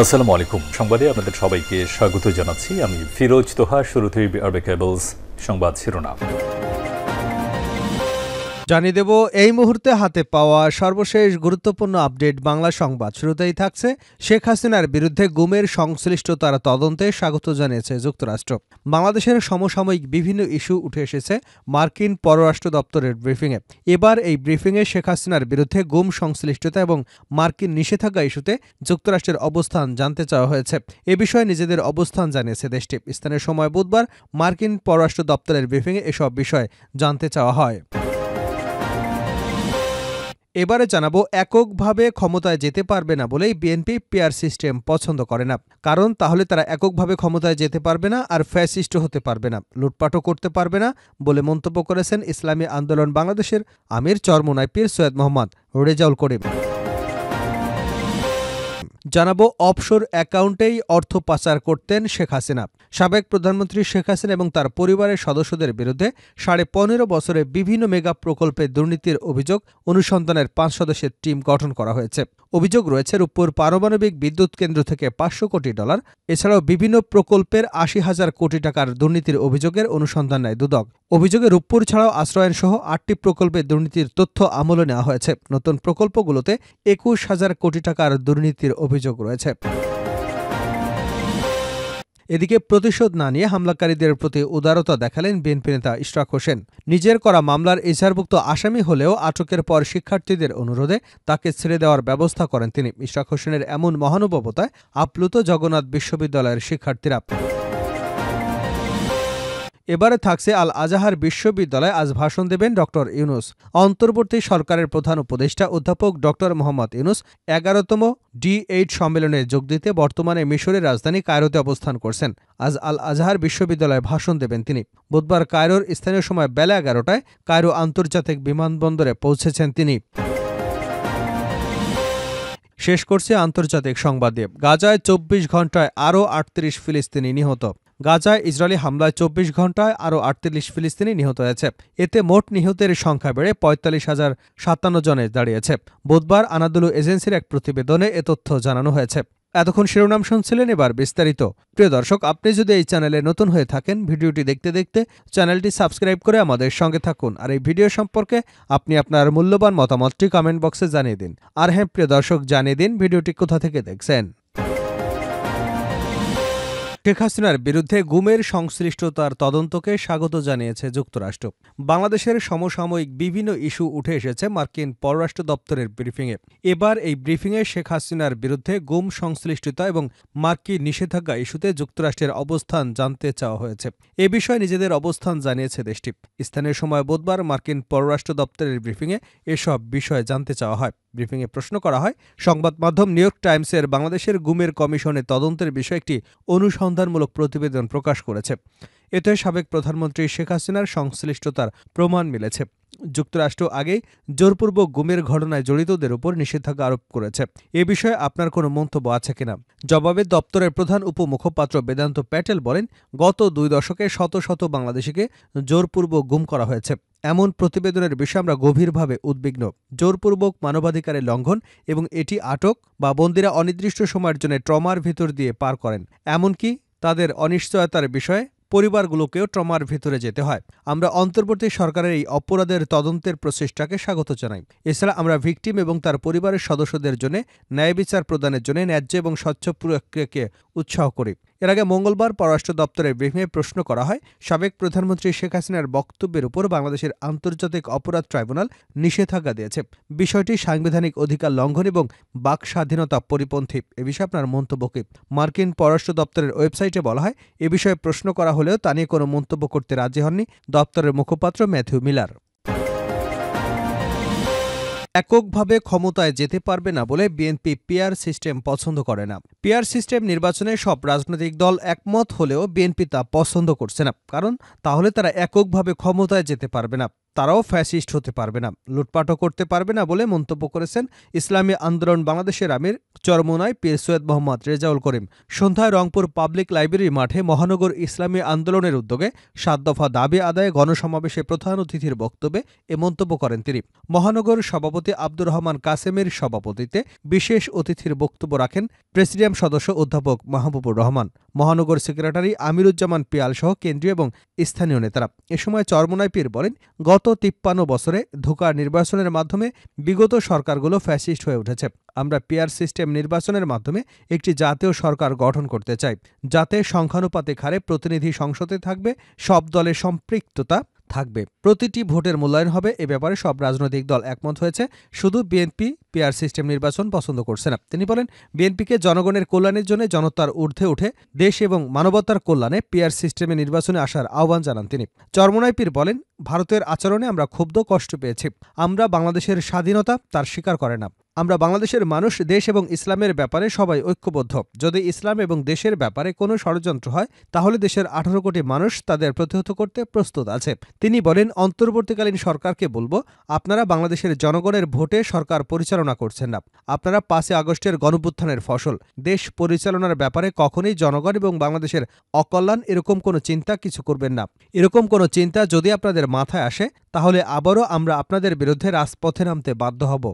আসসালামু আলাইকুম। সংবাদে আপনাদের সবাইকে স্বাগত জানাচ্ছি। আমি ফিরোজ তোহা। শুরুতেই আরবে কেবলস সংবাদ শিরোনাম জানিয়ে দেব এই মুহূর্তে হাতে পাওয়া সর্বশেষ গুরুত্বপূর্ণ আপডেট বাংলা সংবাদ। শুরুতেই থাকছে শেখ হাসিনার বিরুদ্ধে গুমের সংশ্লিষ্টতার তদন্তে স্বাগত জানিয়েছে যুক্তরাষ্ট্র। বাংলাদেশের সমসাময়িক বিভিন্ন ইস্যু উঠে এসেছে মার্কিন পররাষ্ট্র দপ্তরের ব্রিফিংয়ে। এবার এই ব্রিফিংয়ে শেখ হাসিনার বিরুদ্ধে গুম সংশ্লিষ্টতা এবং মার্কিন নিষেধাজ্ঞা ইস্যুতে যুক্তরাষ্ট্রের অবস্থান জানতে চাওয়া হয়েছে। এ বিষয়ে নিজেদের অবস্থান জানিয়েছে দেশটি। স্থানীয় সময় বুধবার মার্কিন পররাষ্ট্র দপ্তরের ব্রিফিংয়ে এসব বিষয় জানতে চাওয়া হয়। এবারে জানাবো, এককভাবে ক্ষমতায় যেতে পারবে না বলেই বিএনপি পেয়ার সিস্টেম পছন্দ করে না। কারণ তাহলে তারা এককভাবে ক্ষমতায় যেতে পারবে না, আর ফ্যাসিস্ট হতে পারবে না, লুটপাটও করতে পারবে না বলে মন্তব্য করেছেন ইসলামী আন্দোলন বাংলাদেশের আমির চরমোনাই পীর সৈয়দ মোহাম্মদ রেজাউল করিম। জানাবো, অফশোর অ্যাকাউন্টেই অর্থ পাচার করতেন শেখ হাসিনা। সাবেক প্রধানমন্ত্রী শেখ হাসিনা এবং তার পরিবারের সদস্যদের বিরুদ্ধে 15.5 বছরে বিভিন্ন মেগা প্রকল্পে দুর্নীতির অভিযোগ অনুসন্ধানের 5 সদস্যের টিম গঠন করা হয়েছে। অভিযোগ রয়েছে রূপপুর পারমাণবিক বিদ্যুৎ কেন্দ্র থেকে $500 কোটি, এছাড়াও বিভিন্ন প্রকল্পের 80,000 কোটি টাকার দুর্নীতির অভিযোগের অনুসন্ধান নেয় দুদক। অভিযোগে রূপপুর ছাড়াও আশ্রয়ন সহ 8টি প্রকল্পে দুর্নীতির তথ্য আমলে নেওয়া হয়েছে। নতুন প্রকল্পগুলোতে 21,000 কোটি টাকার দুর্নীতির অভিযোগ রয়েছে। এদিকে প্রতিশোধ না নিয়ে হামলাকারীদের প্রতি উদারতা দেখালেন বিএনপি নেতা ইশরাক হোসেন। নিজের করা মামলার এজাহারভুক্ত আসামি হলেও আটকের পর শিক্ষার্থীদের অনুরোধে তাকে ছেড়ে দেওয়ার ব্যবস্থা করেন তিনি। ইশরাক হোসেনের এমন মহানুভবতায় আপ্লুত জগন্নাথ বিশ্ববিদ্যালয়ের শিক্ষার্থীরা। এবারে থাকছে আল আজাহার বিশ্ববিদ্যালয়ে আজ ভাষণ দেবেন ড ইউনূস। অন্তর্বর্তী সরকারের প্রধান উপদেষ্টা অধ্যাপক ড মোহাম্মদ ইউনূস 11তম D8 সম্মেলনে যোগ দিতে বর্তমানে মিশরের রাজধানী কায়রোতে অবস্থান করছেন। আজ আল আজাহার বিশ্ববিদ্যালয়ে ভাষণ দেবেন তিনি। বুধবার কায়রোর স্থানীয় সময় বেলা 11টায় কায়রো আন্তর্জাতিক বিমানবন্দরে পৌঁছেছেন তিনি। শেষ করছে আন্তর্জাতিক সংবাদ দিয়ে। গাজায় 24 ঘণ্টায় আরও 38 ফিলিস্তিনি নিহত। গাজায় ইসরায়েলি হামলায় 24 ঘণ্টায় আরও 38 ফিলিস্তিনি নিহত হয়েছে। এতে মোট নিহতের সংখ্যা বেড়ে 45,057 জনে দাঁড়িয়েছে। বুধবার আনাদুলু এজেন্সির এক প্রতিবেদনে এ তথ্য জানানো হয়েছে। এতক্ষণ শিরোনাম শুনছিলেন, এবার বিস্তারিত। প্রিয় দর্শক, আপনি যদি এই চ্যানেলে নতুন হয়ে থাকেন, ভিডিওটি দেখতে দেখতে চ্যানেলটি সাবস্ক্রাইব করে আমাদের সঙ্গে থাকুন। আর এই ভিডিও সম্পর্কে আপনি আপনার মূল্যবান মতামতটি কমেন্ট বক্সে জানিয়ে দিন। আর হ্যাঁ প্রিয় দর্শক, জানিয়ে দিন ভিডিওটি কোথা থেকে দেখছেন। শেখ হাসিনার বিরুদ্ধে গুমের সংশ্লিষ্টতার তদন্তকে স্বাগত জানিয়েছে যুক্তরাষ্ট্র। বাংলাদেশের সমসাময়িক বিভিন্ন ইস্যু উঠে এসেছে মার্কিন পররাষ্ট্র দপ্তরের ব্রিফিংয়ে। এবার এই ব্রিফিংয়ে শেখ হাসিনার বিরুদ্ধে গুম সংশ্লিষ্টতা এবং মার্কিন নিষেধাজ্ঞা ইস্যুতে যুক্তরাষ্ট্রের অবস্থান জানতে চাওয়া হয়েছে। এ বিষয়ে নিজেদের অবস্থান জানিয়েছে দেশটি। স্থানীয় সময় বুধবার মার্কিন পররাষ্ট্র দপ্তরের ব্রিফিংয়ে এসব বিষয় জানতে চাওয়া হয়। ব্রিফিংয়ে প্রশ্ন করা হয়, সংবাদ মাধ্যম নিউ ইয়র্ক টাইমসের বাংলাদেশের গুমের কমিশনের তদন্তের বিষয়ে একটি অনুসন্ধানমূলক প্রতিবেদন প্রকাশ করেছে। এতে সাবেক প্রধানমন্ত্রী শেখ হাসিনার সংশ্লিষ্টতার প্রমাণ মিলেছে। যুক্তরাষ্ট্র আগেই জোরপূর্বক গুমের ঘটনায় জড়িতদের উপর নিষেধাজ্ঞা আরোপ করেছে। এ বিষয়ে আপনার কোনো মন্তব্য আছে কিনা? জবাবে দপ্তরের প্রধান উপমুখপাত্র বেদান্ত প্যাটেল বলেন, গত 2 দশকে শত শত বাংলাদেশিকে জোরপূর্বক গুম করা হয়েছে। এমন প্রতিবেদনের বিষয়ে আমরা গভীরভাবে উদ্বিগ্ন। জোরপূর্বক মানবাধিকারের লঙ্ঘন এবং এটি আটক বা বন্দীরা অনির্দিষ্ট সময়ের জন্য ট্রমার ভিতর দিয়ে পার করেন, এমনকি তাদের অনিশ্চয়তার বিষয়ে পরিবারগুলোকেও ট্রমার ভিতরে যেতে হয়। আমরা অন্তর্বর্তী সরকারের এই অপরাধের তদন্তের প্রচেষ্টাকে স্বাগত জানাই। এছাড়া আমরা ভিকটিম এবং তার পরিবারের সদস্যদের জন্য ন্যায় বিচার প্রদানের জন্য ন্যায্য এবং স্বচ্ছ প্রক্রিয়াকে উৎসাহ করি। এর আগে মঙ্গলবার পররাষ্ট্র দপ্তরের ব্রিফিংয়ে প্রশ্ন করা হয়, সাবেক প্রধানমন্ত্রী শেখ হাসিনার বক্তব্যের উপর বাংলাদেশের আন্তর্জাতিক অপরাধ ট্রাইব্যুনাল নিষেধাজ্ঞা দিয়েছে। বিষয়টি সাংবিধানিক অধিকার লঙ্ঘন এবং বাক স্বাধীনতা পরিপন্থী। এ বিষয়ে আপনার মন্তব্য কি? মার্কিন পররাষ্ট্র দপ্তরের ওয়েবসাইটে বলা হয়, এ বিষয়ে প্রশ্ন করা হলেও তা নিয়ে কোনো মন্তব্য করতে রাজি হননি দপ্তরের মুখপাত্র ম্যাথিউ মিলার। এককভাবে ক্ষমতায় যেতে পারবে না বলে বিএনপি পিআর সিস্টেম পছন্দ করে না। পিআর সিস্টেম নির্বাচনে সব রাজনৈতিক দল একমত হলেও বিএনপি তা পছন্দ করছে না। কারণ তাহলে তারা এককভাবে ক্ষমতায় যেতে পারবে না। তারাও ফ্যাসিস্ট হতে পারবে না, লুটপাটও করতে পারবে না বলে মন্তব্য করেছেন ইসলামী আন্দোলন বাংলাদেশের আমির চরমোনাই পীর সৈয়দ মোহাম্মদ রেজাউল করিম। সন্ধ্যায় রংপুর পাবলিক লাইব্রেরি মাঠে মহানগর ইসলামী আন্দোলনের উদ্যোগে ৭ দফা দাবি আদায়ে গণসমাবেশে প্রধান অতিথির বক্তব্যে এ মন্তব্য করেন তিনি। মহানগর সভাপতি আব্দুর রহমান কাসেমের সভাপতিত্বে বিশেষ অতিথির বক্তব্য রাখেন প্রেসিডিয়াম সদস্য অধ্যাপক মাহবুবুর রহমান, মহানগর সেক্রেটারি আমিরুজ্জামান পিয়াল সহ কেন্দ্রীয় এবং স্থানীয় নেতারা। এ সময় চরমোনাই পীর বলেন, গত ৫৩ বছরে ধোঁকার নির্বাচনের মাধ্যমে বিগত সরকারগুলো ফ্যাসিস্ট হয়ে উঠেছে। আমরা পিআর সিস্টেম নির্বাচনের মাধ্যমে একটি জাতীয় সরকার গঠন করতে চাই, যাতে সংখ্যানুপাতিক হারে প্রতিনিধি সংসদে থাকবে, সব দলের সম্পৃক্ততা থাকবে, প্রতিটি ভোটের মূল্যায়ন হবে। এ ব্যাপারে সব রাজনৈতিক দল একমত হয়েছে, শুধু বিএনপি পিআর সিস্টেম নির্বাচন পছন্দ করছে না। তিনি বলেন, বিএনপিকে জনগণের কল্যাণের জন্য জনতার ঊর্ধ্বে উঠে দেশ এবং মানবতার কল্যাণে পিআর সিস্টেমে নির্বাচনে আসার আহ্বান জানান তিনি। চরমোনাই পীর বলেন, ভারতের আচরণে আমরা ক্ষুব্ধ, কষ্ট পেয়েছি। আমরা বাংলাদেশের স্বাধীনতা তার স্বীকার করে না। আমরা বাংলাদেশের মানুষ, দেশ এবং ইসলামের ব্যাপারে সবাই ঐক্যবদ্ধ। যদি ইসলাম এবং দেশের ব্যাপারে কোনো ষড়যন্ত্র হয়, তাহলে দেশের ১৮ কোটি মানুষ তাদের প্রতিহত করতে প্রস্তুত আছে। তিনি বলেন, অন্তর্বর্তীকালীন সরকারকে বলবো, আপনারা বাংলাদেশের জনগণের ভোটে সরকার পরিচালনা করছেন না। আপনারা ৫ই আগস্টের গণঅভ্যুত্থানের ফসল। দেশ পরিচালনার ব্যাপারে কখনোই জনগণ এবং বাংলাদেশের অকল্যাণ এরকম কোনো চিন্তা কিছু করবেন না। এরকম কোনো চিন্তা যদি আপনাদের মাথায় আসে, তাহলে আবারও আমরা আপনাদের বিরুদ্ধে রাজপথে নামতে বাধ্য হব।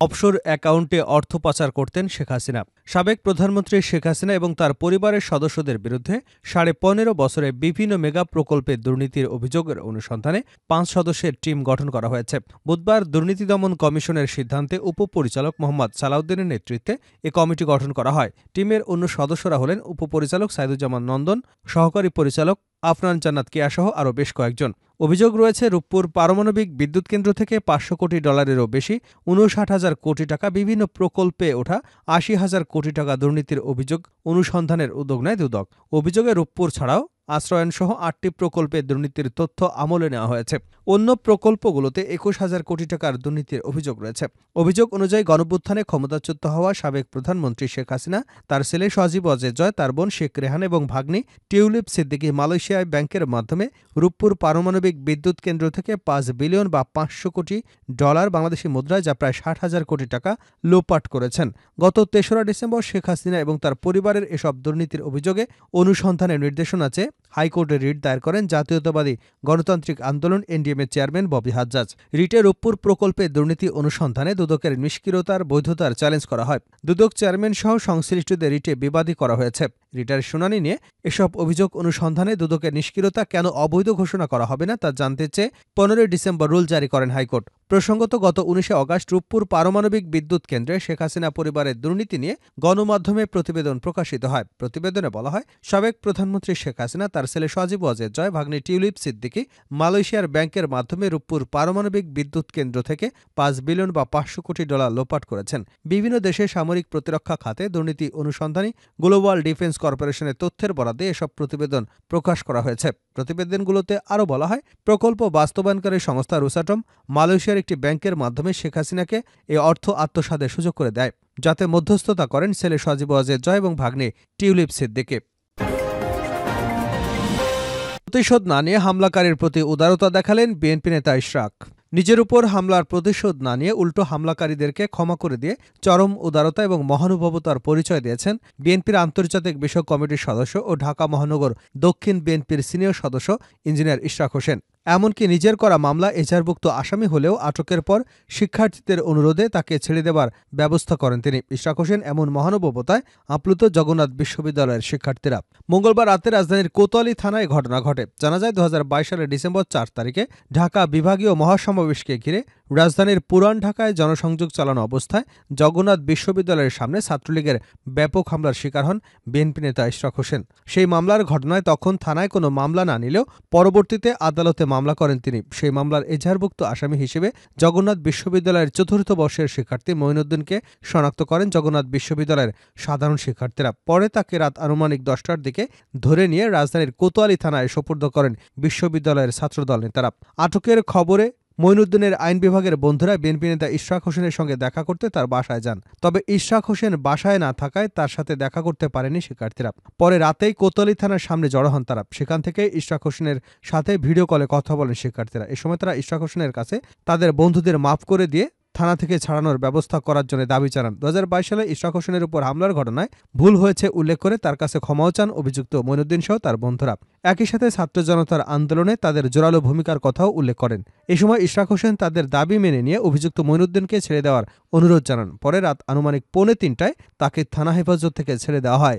অফশোর অ্যাকাউন্টে অর্থ পাচার করতেন শেখ হাসিনা। সাবেক প্রধানমন্ত্রী শেখ হাসিনা এবং তার পরিবারের সদস্যদের বিরুদ্ধে ১৫.৫ বছরে বিভিন্ন মেগা প্রকল্পে দুর্নীতির অভিযোগের অনুসন্ধানে ৫ সদস্যের টিম গঠন করা হয়েছে। বুধবার দুর্নীতি দমন কমিশনের সিদ্ধান্তে উপপরিচালক মোহাম্মদ সালাউদ্দিনের নেতৃত্বে এ কমিটি গঠন করা হয়। টিমের অন্য সদস্যরা হলেন উপপরিচালক সাইদুজ্জামান নন্দন, সহকারী পরিচালক আফনান জান্নাত কেয়াসহ আরও বেশ কয়েকজন। অভিযোগ রয়েছে, রূপপুর পারমাণবিক বিদ্যুৎ কেন্দ্র থেকে ৫০০ কোটি ডলারেরও বেশি ৫৯,০০০ কোটি টাকা, বিভিন্ন প্রকল্পে ওঠা ৮০,০০০ কোটি টাকা দুর্নীতির অভিযোগ অনুসন্ধানের উদ্যোগ নেয় দুদক। অভিযোগে রূপপুর ছাড়াও আশ্রয়নসহ ৮টি প্রকল্পে দুর্নীতির তথ্য আমলে নেওয়া হয়েছে। অন্য প্রকল্পগুলোতে ২১,০০০ কোটি টাকার দুর্নীতির অভিযোগ রয়েছে। অভিযোগ অনুযায়ী গণঅভ্যুত্থানে ক্ষমতাচ্যুত হওয়া সাবেক প্রধানমন্ত্রী শেখ হাসিনা, তার ছেলে সজীব ওয়াজেদ জয়, তার বোন শেখ রেহান এবং ভাগ্নি টিউলিপ সিদ্দিকী মালয়েশিয়ায় ব্যাংকের মাধ্যমে রূপপুর পারমাণবিক বিদ্যুৎ কেন্দ্র থেকে ৫ বিলিয়ন বা ৫০০ কোটি ডলার বাংলাদেশি মুদ্রায়, যা প্রায় ৬০,০০০ কোটি টাকা লোপাট করেছেন। গত ৩রা ডিসেম্বর শেখ হাসিনা এবং তার পরিবারের এসব দুর্নীতির অভিযোগে অনুসন্ধানের নির্দেশনা চেয়ে হাইকোর্টে রিট দায়ের করেন জাতীয়তাবাদী গণতান্ত্রিক আন্দোলন এনডিএমের চেয়ারম্যান ববি হাজ্জাজ। রিটে রূপপুর প্রকল্পে দুর্নীতি অনুসন্ধানে দুদকের নিষ্ক্রিয়তার বৈধতার চ্যালেঞ্জ করা হয়। দুদক চেয়ারম্যান সহ সংশ্লিষ্টদের রিটে বিবাদী করা হয়েছে। রিটের শুনানি নিয়ে এসব অভিযোগ অনুসন্ধানে দুদকের নিষ্ক্রিয়তা কেন অবৈধ ঘোষণা করা হবে না তা জানতে চেয়ে ১৫ ডিসেম্বর রুল জারি করেন হাইকোর্ট। প্রসঙ্গত, গত ১৯ আগস্ট রূপপুর পারমাণবিক বিদ্যুৎ কেন্দ্রে শেখ হাসিনা পরিবারের দুর্নীতি নিয়ে গণমাধ্যমে প্রতিবেদন প্রকাশিত হয়। প্রতিবেদনে বলা হয়, সাবেক প্রধানমন্ত্রী শেখ হাসিনা, তার ছেলে সজীব ওয়াজেদ জয়, ভাগ্নি টিউলিপ সিদ্দিকী মালয়েশিয়ার ব্যাংকের মাধ্যমে রূপপুর পারমাণবিক বিদ্যুৎ কেন্দ্র থেকে ৫ বিলিয়ন বা ৫০০ কোটি ডলার লোপাট করেছেন। বিভিন্ন দেশে সামরিক প্রতিরক্ষা খাতে দুর্নীতি অনুসন্ধানী গ্লোবাল ডিফেন্স কর্পোরেশনের তথ্যের বরাদ্দে এসব প্রতিবেদন প্রকাশ করা হয়েছে। প্রতিবেদনগুলোতে আরও বলা হয়, প্রকল্প বাস্তবায়নকারী সংস্থা রোসাটম মালয়েশিয়ার একটি ব্যাংকের মাধ্যমে শেখ হাসিনাকে এ অর্থ আত্মসাতের সুযোগ করে দেয়, যাতে মধ্যস্থতা করেন ছেলে সজীব ওয়াজেদ জয় এবং ভাগ্নে টিউলিপ সিদ্দিকী। প্রতিশোধ না নিয়ে হামলাকারীর প্রতি উদারতা দেখালেন বিএনপি নেতা ইশরাক। নিজের উপর হামলার প্রতিশোধ না নিয়ে উল্টো হামলাকারীদেরকে ক্ষমা করে দিয়ে চরম উদারতা এবং মহানুভবতার পরিচয় দিয়েছেন বিএনপির আন্তর্জাতিক বিষয়ক কমিটির সদস্য ও ঢাকা মহানগর দক্ষিণ বিএনপির সিনিয়র সদস্য ইঞ্জিনিয়ার ইশরাক হোসেন। এমনকি নিজের করা মামলা এজাহারভুক্ত আসামি হলেও আটকের পর শিক্ষার্থীদের অনুরোধে তাকে ছেড়ে দেবার ব্যবস্থা করেন তিনি। ইশরাক হোসেন এমন মহানুভবতায় আপ্লুত জগন্নাথ বিশ্ববিদ্যালয়ের শিক্ষার্থীরা। মঙ্গলবার রাতে রাজধানীর কোতোয়ালি থানায় ঘটনা ঘটে। জানা যায়, ২০২২ সালের ডিসেম্বর ৪ তারিখে ঢাকা বিভাগীয় মহাসমাবেশকে ঘিরে রাজধানীর পুরান ঢাকায় জনসংযোগ চালানো অবস্থায় জগন্নাথ বিশ্ববিদ্যালয়ের সামনে ছাত্রলীগের ব্যাপক হামলার শিকার হন বিএনপি নেতা ইশরাক হোসেন। সেই মামলার ঘটনায় তখন থানায় কোনো মামলা না নিলেও পরবর্তীতে আদালতে মামলা করেন তিনি। সেই মামলার এজাহারভুক্ত আসামি হিসেবে জগন্নাথ বিশ্ববিদ্যালয়ের ৪র্থ বর্ষের শিক্ষার্থী মঈনুদ্দিনকে শনাক্ত করেন জগন্নাথ বিশ্ববিদ্যালয়ের সাধারণ শিক্ষার্থীরা। পরে তাকে রাত আনুমানিক ১০টার দিকে ধরে নিয়ে রাজধানীর কোতোয়ালি থানায় সোপর্দ করেন বিশ্ববিদ্যালয়ের ছাত্রদল নেতারা। আটকের খবরে মঈনুদ্দিনের আইন বিভাগের বন্ধুরা বিএনপি নেতা ইশরাক হোসেনের সঙ্গে দেখা করতে তার বাসায় যান। তবে ইশরাক হোসেন বাসায় না থাকায় তার সাথে দেখা করতে পারেনি শিক্ষার্থীরা। পরে রাতেই কোতোয়ালি থানার সামনে জড়ো হন তারা। সেখান থেকে ইশরাক হোসেনের সাথে ভিডিও কলে কথা বলেন শিক্ষার্থীরা। এ সময় তারা ইশরাক হোসেনের কাছে তাদের বন্ধুদের মাফ করে দিয়ে থানা থেকে ছাড়ানোর ব্যবস্থা করার জন্য দাবি জানান। 2022 সালে ইশরাক হোসেনের উপর হামলার ঘটনায় ভুল হয়েছে উল্লেখ করে তার কাছে ক্ষমাও চান অভিযুক্ত মঈনুদ্দিন সহ তার বন্ধুরা। একই সাথে ছাত্র জনতার আন্দোলনে তাদের জোরালো ভূমিকার কথাও উল্লেখ করেন। এ সময় ইশরাক হোসেন তাদের দাবি মেনে নিয়ে অভিযুক্ত মঈনুদ্দিনকে ছেড়ে দেওয়ার অনুরোধ জানান। পরে রাত আনুমানিক 2:45টায় তাকে থানা হেফাজত থেকে ছেড়ে দেওয়া হয়।